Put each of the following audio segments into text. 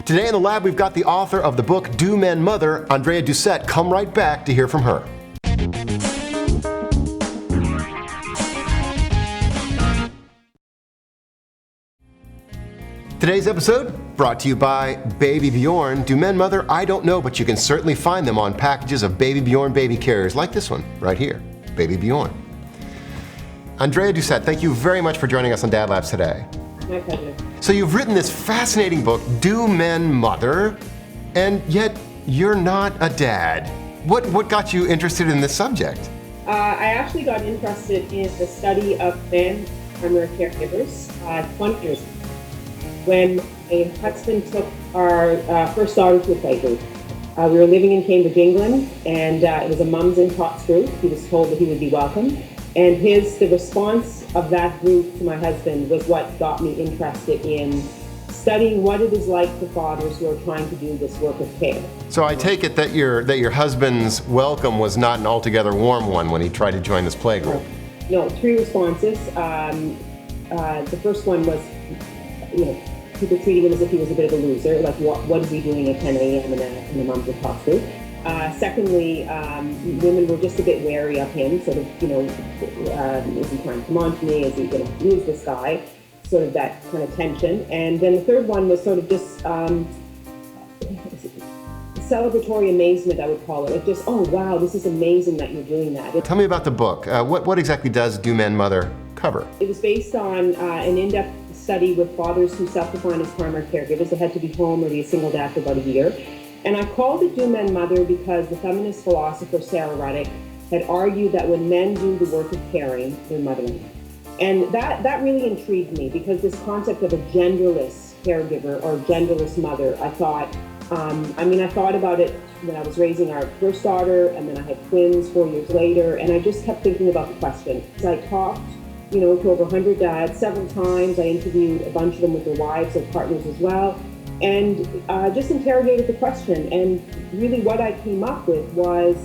Today in the lab, we've got the author of the book Do Men Mother, Andrea Doucet. Come right back to hear from her. Today's episode brought to you by Baby Bjorn. Do men mother? I don't know, but you can certainly find them on packages of Baby Bjorn baby carriers like this one right here, Baby Bjorn. Andrea Doucet, thank you very much for joining us on DadLabs today. My pleasure. So you've written this fascinating book, Do Men Mother, and yet you're not a dad. What got you interested in this subject? I actually got interested in the study of men, primary caregivers, 20 years ago, when a husband took our first daughter to a play group. We were living in Cambridge, England, and it was a mums and tots group. He was told that he would be welcome. And the response of that group to my husband was what got me interested in studying what it is like for fathers who are trying to do this work of care. So I take it that your husband's welcome was not an altogether warm one when he tried to join this play group. No, 3 responses. The first one was, people treating him as if he was a bit of a loser, like what is he doing at 10 a.m. in a mums and tots group? Secondly, women were just a bit wary of him, sort of, is he trying to come on to me? Is he going to lose this guy? Sort of that kind of tension. And then the third one was sort of just celebratory amazement, I would call it. Like just, oh wow, this is amazing that you're doing that. Tell me about the book. What exactly does Do Men Mother cover? It was based on an in-depth study with fathers who self-define as primary caregivers. They had to be home or be a single dad for about a year. And I called it Do Men Mother because the feminist philosopher Sarah Ruddick had argued that when men do the work of caring, they're mothering. And that really intrigued me because this concept of a genderless caregiver or genderless mother, I thought about it when I was raising our first daughter, and then I had twins 4 years later, and I just kept thinking about the question. So I talked, to over 100 dads several times. I interviewed a bunch of them with their wives and partners as well, and just interrogated the question. And really what I came up with was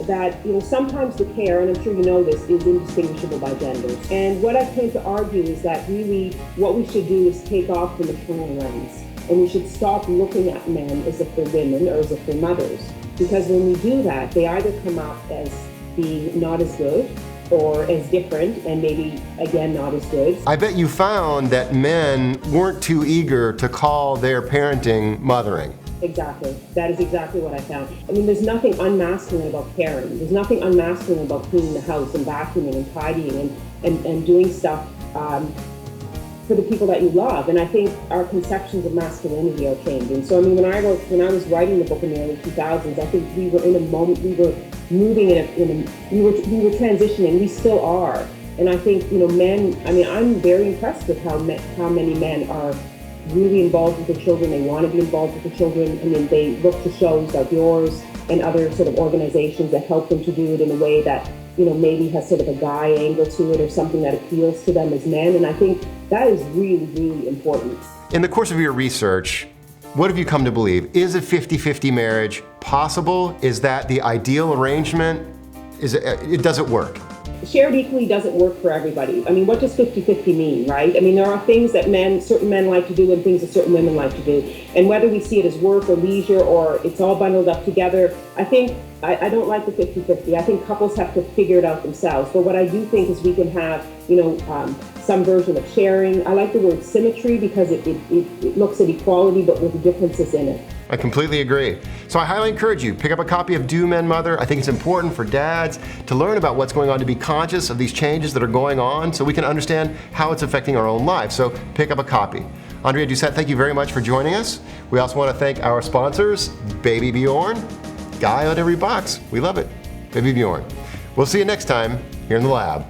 that sometimes the care, and I'm sure you know this, is indistinguishable by genders. And what I came to argue is that really what we should do is take off the maternal lens, and we should stop looking at men as if they're women or as if they're mothers. Because when we do that, they either come out as being not as good or as different, and maybe, again, not as good. I bet you found that men weren't too eager to call their parenting mothering. Exactly. That is exactly what I found. I mean, there's nothing unmasculine about caring. There's nothing unmasculine about cleaning the house and vacuuming and tidying and doing stuff for the people that you love. And I think our conceptions of masculinity are changing. So, I mean, when I was writing the book in the early 2000s, I think we were in a moment, we were moving we were transitioning. We still are. And I think, men, I'm very impressed with how many men are really involved with the children. They want to be involved with the children. I mean, they look to shows like yours and other sort of organizations that help them to do it in a way that, maybe has sort of a guy angle to it or something that appeals to them as men. And I think that is really, really important. In the course of your research, what have you come to believe? Is a 50-50 marriage possible? Is that the ideal arrangement? Does it work? Shared equally doesn't work for everybody. I mean, what does 50-50 mean, right? I mean, there are things that certain men like to do and things that certain women like to do. And whether we see it as work or leisure or it's all bundled up together, I think I don't like the 50-50. I think couples have to figure it out themselves. But what I do think is we can have, some version of sharing. I like the word symmetry because it looks at equality but with differences in it. I completely agree. So I highly encourage you, pick up a copy of Do Men Mother. I think it's important for dads to learn about what's going on, to be conscious of these changes that are going on so we can understand how it's affecting our own lives. So pick up a copy. Andrea Doucet, thank you very much for joining us. We also want to thank our sponsors, Baby Bjorn, guy on every box. We love it. Baby Bjorn. We'll see you next time here in the lab.